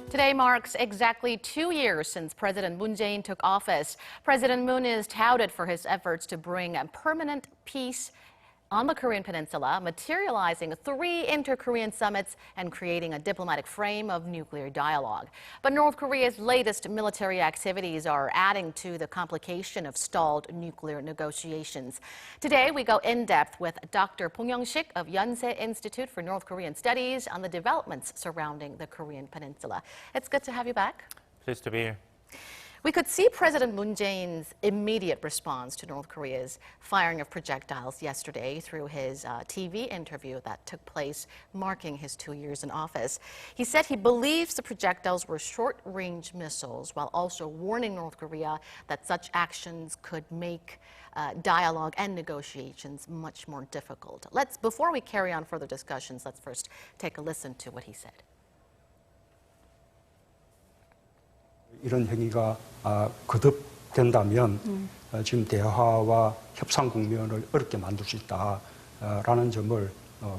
Today marks exactly 2 years since President Moon Jae-in took office. President Moon is touted for his efforts to bring permanent peace on the Korean Peninsula, materializing 3 inter-Korean summits and creating a diplomatic frame of nuclear dialogue. But North Korea's latest military activities are adding to the complication of stalled nuclear negotiations. Today, we go in-depth with Dr. Bong Young-shik of Yonsei Institute for North Korean Studies on the developments surrounding the Korean Peninsula. It's good to have you back. Pleased to be here. We could see President Moon Jae-in's immediate response to North Korea's firing of projectiles yesterday through his TV interview that took place marking his 2 years in office. He said he believes the projectiles were short-range missiles, while also warning North Korea that such actions could make dialogue and negotiations much more difficult. Before we carry on further discussions, let's first take a listen to what he said. 이런 행위가 거듭된다면 지금 대화와 협상 국면을 어렵게 만들 수 있다라는 점을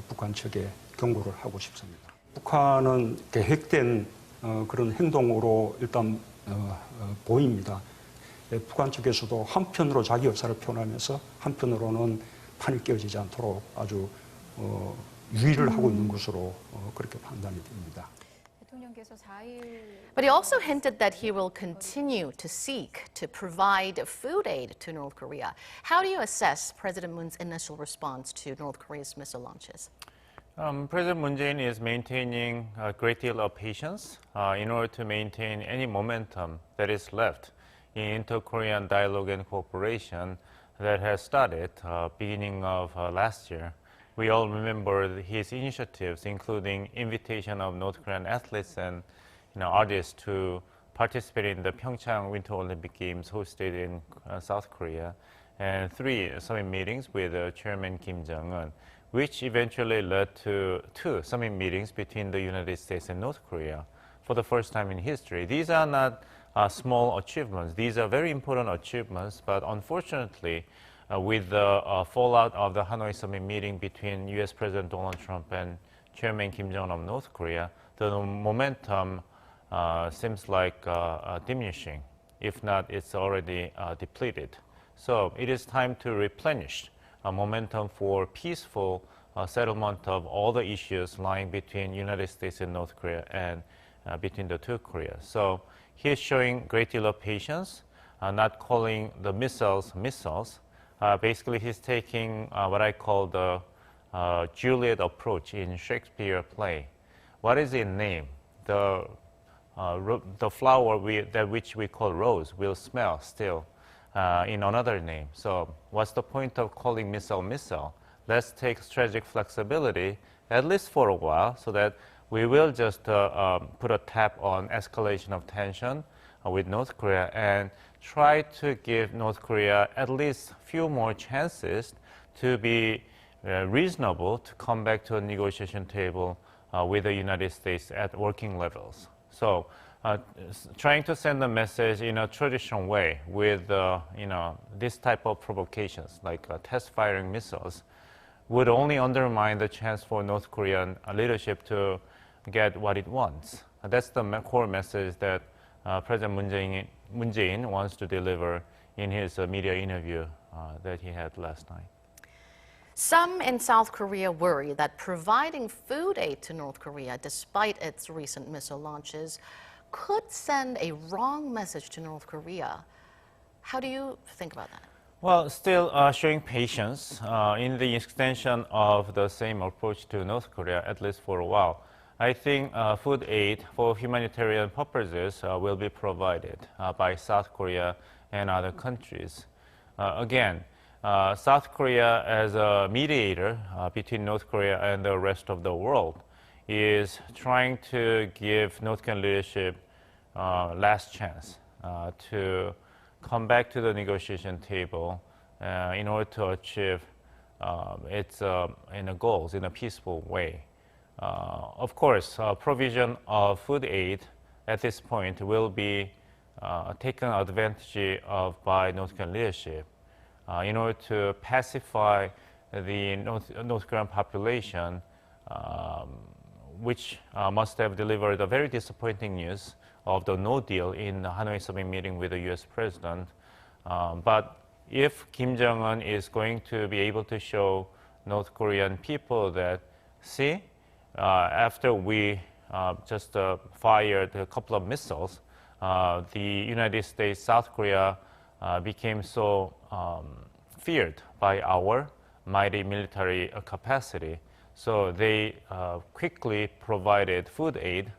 북한 측에 경고를 하고 싶습니다. 북한은 계획된 그런 행동으로 일단 보입니다. 북한 측에서도 한편으로 자기 의사를 표현하면서 한편으로는 판이 깨어지지 않도록 아주 유의를 하고 있는 것으로 그렇게 판단이 됩니다. But he also hinted that he will continue to seek to provide food aid to North Korea. How do you assess President Moon's initial response to North Korea's missile launches? President Moon Jae-in is maintaining a great deal of patience in order to maintain any momentum that is left in inter-Korean dialogue and cooperation that has started beginning of last year. We all remember his initiatives, including invitation of North Korean athletes and artists to participate in the Pyeongchang Winter Olympic Games hosted in South Korea, and 3 summit meetings with Chairman Kim Jong-un, which eventually led to 2 summit meetings between the United States and North Korea for the first time in history. These are not small achievements. These are very important achievements, but unfortunately, with the fallout of the Hanoi summit meeting between U.S. President Donald Trump and Chairman Kim Jong-un of North Korea, the momentum seems like diminishing. If not, it's already depleted. So it is time to replenish momentum for peaceful settlement of all the issues lying between United States and North Korea and between the 2 Koreas. So he is showing great deal of patience, not calling the missiles missiles. Basically, he's taking what I call the Juliet approach in Shakespeare play. What is its name? The flower which we call rose will smell still in another name. So what's the point of calling missile missile? Let's take strategic flexibility, at least for a while, so that we will just put a tap on escalation of tension with North Korea and try to give North Korea at least a few more chances to be reasonable to come back to a negotiation table with the United States at working levels. So trying to send a message in a traditional way with this type of provocations like test firing missiles would only undermine the chance for North Korean leadership to get what it wants. That's the core message that President Moon Jae-in wants to deliver in his media interview that he had last night. Some in South Korea worry that providing food aid to North Korea, despite its recent missile launches, could send a wrong message to North Korea. How do you think about that? Well, still showing patience in the extension of the same approach to North Korea, at least for a while. I think food aid for humanitarian purposes will be provided by South Korea and other countries. Again, South Korea as a mediator between North Korea and the rest of the world is trying to give North Korean leadership last chance to come back to the negotiation table in order to achieve its goals in a peaceful way. Of course, provision of food aid at this point will be taken advantage of by North Korean leadership in order to pacify the North Korean population which must have delivered a very disappointing news of the no deal in the Hanoi summit meeting with the U.S. president. But if Kim Jong-un is going to be able to show North Korean people that, see, after we just fired a couple of missiles, the United States, South Korea became so feared by our mighty military capacity. So they quickly provided food aid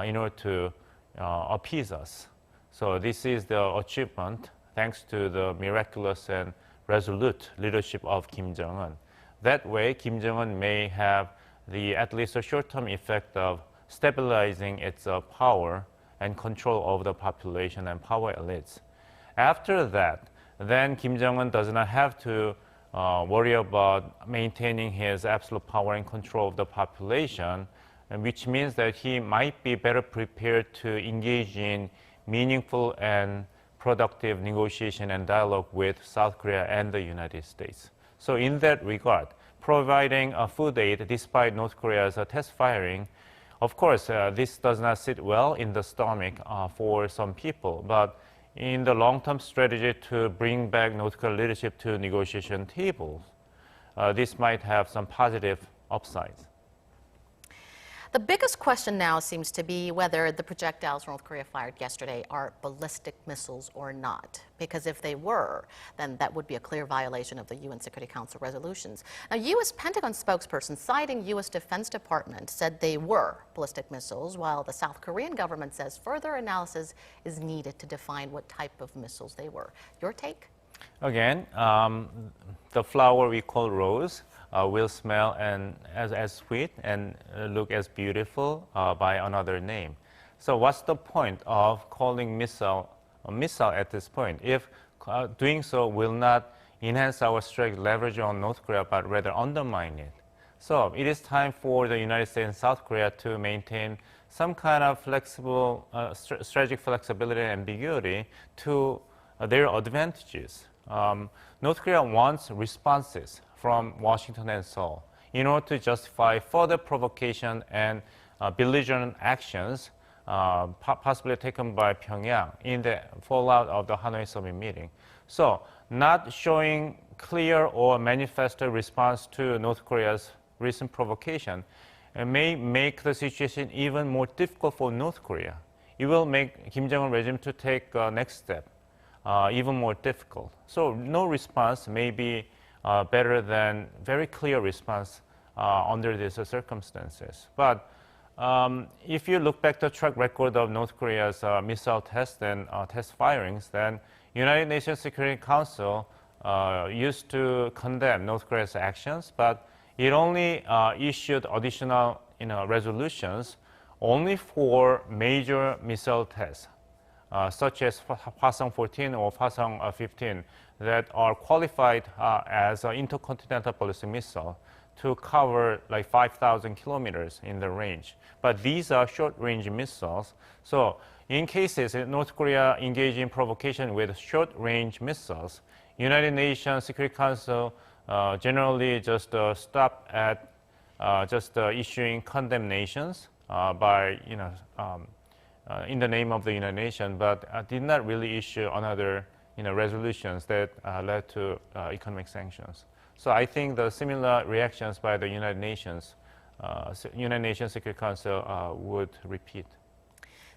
in order to appease us. So this is the achievement thanks to the miraculous and resolute leadership of Kim Jong-un. That way, Kim Jong-un may have at least a short-term effect of stabilizing its power and control over the population and power elites. After that, then Kim Jong-un does not have to worry about maintaining his absolute power and control of the population, and which means that he might be better prepared to engage in meaningful and productive negotiation and dialogue with South Korea and the United States. So in that regard, providing food aid despite North Korea's test firing, of course, this does not sit well in the stomach for some people, but in the long-term strategy to bring back North Korean leadership to negotiation tables, this might have some positive upsides. The biggest question now seems to be whether the projectiles North Korea fired yesterday are ballistic missiles or not. Because if they were, then that would be a clear violation of the UN Security Council resolutions. Now, U.S. Pentagon spokesperson citing U.S. Defense Department said they were ballistic missiles, while the South Korean government says further analysis is needed to define what type of missiles they were. Your take? Again, the flower we call rose will smell as sweet and look as beautiful by another name. So what's the point of calling missile a missile at this point if doing so will not enhance our strategic leverage on North Korea but rather undermine it? So it is time for the United States and South Korea to maintain some kind of flexible strategic flexibility and ambiguity to their advantages. North Korea wants responses from Washington and Seoul in order to justify further provocation and belligerent actions possibly taken by Pyongyang in the fallout of the Hanoi summit meeting. So not showing clear or manifesto response to North Korea's recent provocation may make the situation even more difficult for North Korea. It will make Kim Jong-un regime to take next step even more difficult. So no response may be better than very clear response under these circumstances. But if you look back the track record of North Korea's missile tests and test firings, then United Nations Security Council used to condemn North Korea's actions, but it only issued additional resolutions only for major missile tests, such as Hwasong 14 or Hwasong 15, that are qualified as an intercontinental ballistic missile to cover like 5,000 kilometers in the range. But these are short-range missiles. So in cases North Korea engage in provocation with short-range missiles, United Nations Security Council generally just stop at just issuing condemnations by in the name of the United Nations, but did not really issue another resolutions that led to economic sanctions. So I think the similar reactions by the United Nations Security Council would repeat.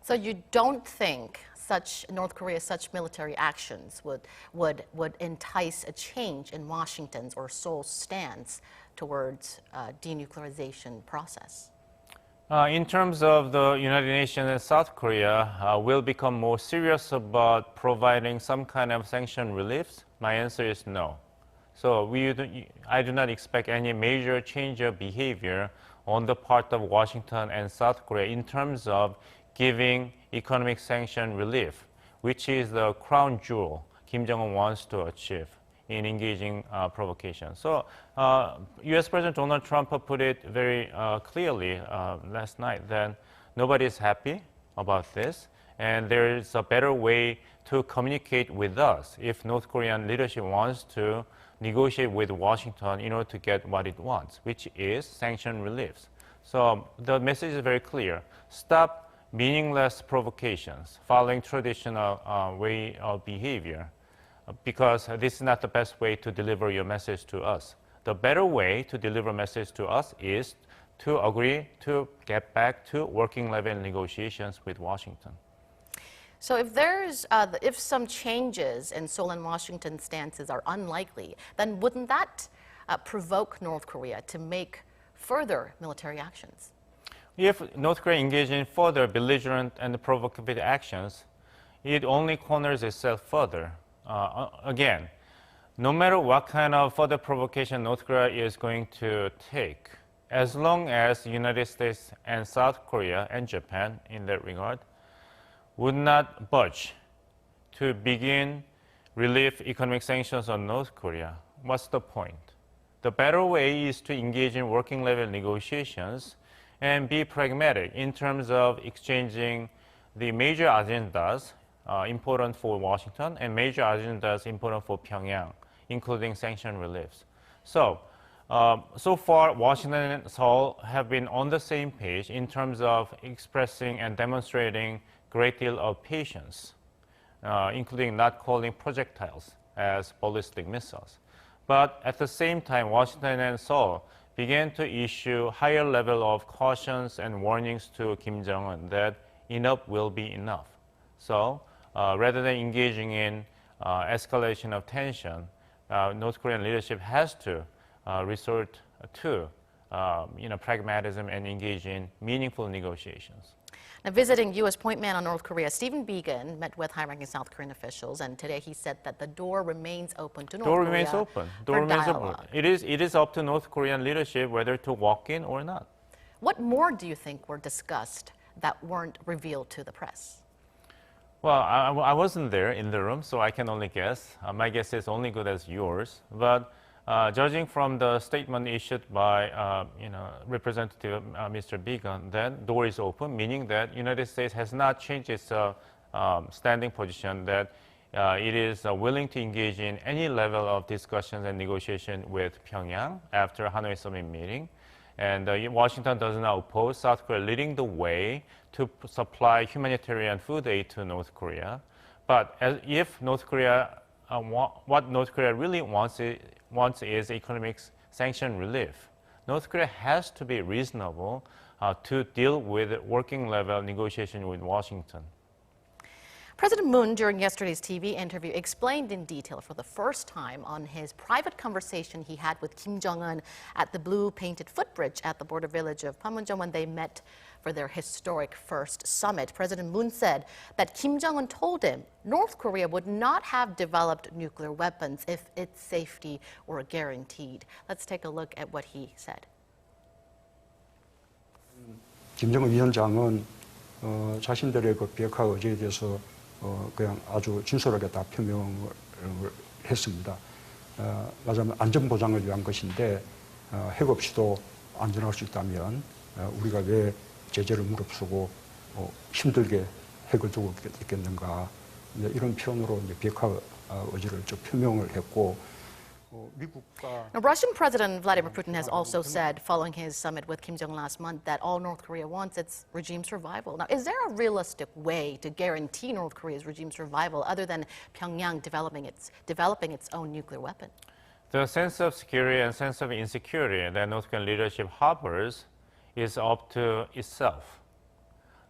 So you don't think North Korea's such military actions would entice a change in Washington's or Seoul's stance towards denuclearization process? In terms of the United Nations and South Korea will become more serious about providing some kind of sanction reliefs, my answer is no. So I do not expect any major change of behavior on the part of Washington and South Korea in terms of giving economic sanction relief, which is the crown jewel Kim Jong-un wants to achieve in engaging provocation. So U.S. President Donald Trump put it very clearly last night that nobody is happy about this, and there is a better way to communicate with us if North Korean leadership wants to negotiate with Washington in order to get what it wants, which is sanction reliefs. So the message is very clear. Stop meaningless provocations, following traditional way of behavior, because this is not the best way to deliver your message to us. The better way to deliver message to us is to agree to get back to working level negotiations with Washington. So if some changes in Seoul and Washington stances are unlikely, then wouldn't that provoke North Korea to make further military actions? If North Korea engages in further belligerent and provocative actions, it only corners itself further. Again, no matter what kind of further provocation North Korea is going to take, as long as the United States and South Korea and Japan, in that regard, would not budge to begin relief economic sanctions on North Korea, what's the point? The better way is to engage in working level negotiations and be pragmatic in terms of exchanging the major agendas important for Washington and major agendas important for Pyongyang, including sanction reliefs. So far, Washington and Seoul have been on the same page in terms of expressing and demonstrating great deal of patience, including not calling projectiles as ballistic missiles. But at the same time, Washington and Seoul began to issue higher level of cautions and warnings to Kim Jong-un that enough will be enough. So rather than engaging in escalation of tension, North Korean leadership has to resort to pragmatism and engage in meaningful negotiations. Now, visiting U.S. point man on North Korea, Stephen Biegun met with high-ranking South Korean officials, and today he said that the door remains open to North Korea. Remains open. Door remains open. It is up to North Korean leadership whether to walk in or not. What more do you think were discussed that weren't revealed to the press? Well, I wasn't there in the room, so I can only guess. My guess is only good as yours. But judging from the statement issued by Representative Mr. Biegun, that door is open, meaning that United States has not changed its standing position that it is willing to engage in any level of discussions and negotiation with Pyongyang after Hanoi summit meeting. And Washington does not oppose South Korea leading the way to supply humanitarian food aid to North Korea. But if North Korea, what North Korea really wants is economic sanction relief, North Korea has to be reasonable to deal with working level negotiation with Washington. President Moon, during yesterday's TV interview, explained in detail for the first time on his private conversation he had with Kim Jong-un at the blue-painted footbridge at the border village of Panmunjom when they met for their historic first summit. President Moon said that Kim Jong-un told him North Korea would not have developed nuclear weapons if its safety were guaranteed. Let's take a look at what he said. 김정은 위원장은 자신들의 그 비핵화 의지에 대해서 그냥 아주 진솔하게 다 표명을 했습니다. 말하자면 안전 보장을 위한 것인데 핵 없이도 안전할 수 있다면 우리가 왜 제재를 무릅쓰고 힘들게 핵을 두고 있겠는가, 이런 표현으로 이제 비핵화 의지를 좀 표명을 했고. Now, Russian President Vladimir Putin has also said, following his summit with Kim Jong-un last month, that all North Korea wants its regime survival. Now, is there a realistic way to guarantee North Korea's regime survival other than Pyongyang developing its own nuclear weapon? The sense of security and sense of insecurity that North Korean leadership harbors is up to itself.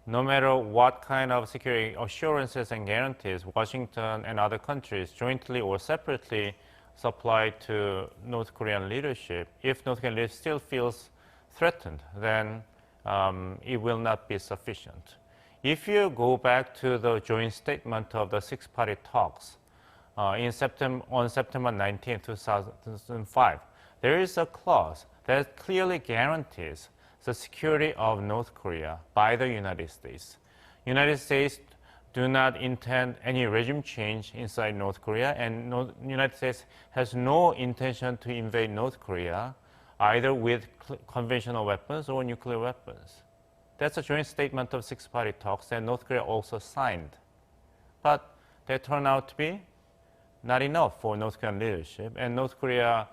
No matter what kind of security assurances and guarantees Washington and other countries jointly or separately supply to North Korean leadership, if North Korean leadership still feels threatened, then it will not be sufficient. If you go back to the joint statement of the six-party talks on September 19, 2005, there is a clause that clearly guarantees the security of North Korea by the United States. United States do not intend any regime change inside North Korea, and the United States has no intention to invade North Korea, either with conventional weapons or nuclear weapons. That's a joint statement of six-party talks that North Korea also signed. But that turned out to be not enough for North Korean leadership, and North Korea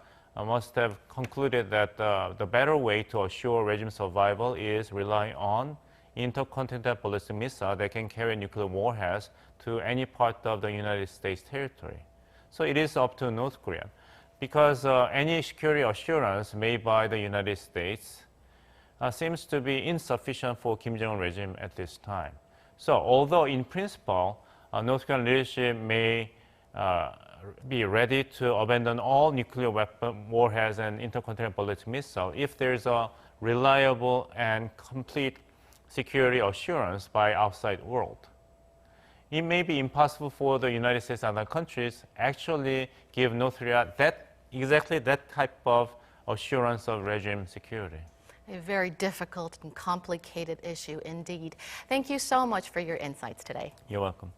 must have concluded that the better way to assure regime survival is relying on intercontinental ballistic missile that can carry nuclear warheads to any part of the United States territory. So it is up to North Korea, because any security assurance made by the United States seems to be insufficient for Kim Jong-un regime at this time. So although in principle, North Korean leadership may be ready to abandon all nuclear weapon warheads and intercontinental ballistic missile if there's a reliable and complete security assurance by outside world. It may be impossible for the United States and other countries actually give North Korea exactly that type of assurance of regime security. A very difficult and complicated issue indeed. Thank you so much for your insights today. You're welcome.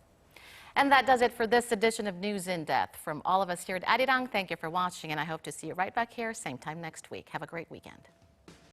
And that does it for this edition of News in Depth. From all of us here at Arirang, thank you for watching, and I hope to see you right back here same time next week. Have a great weekend.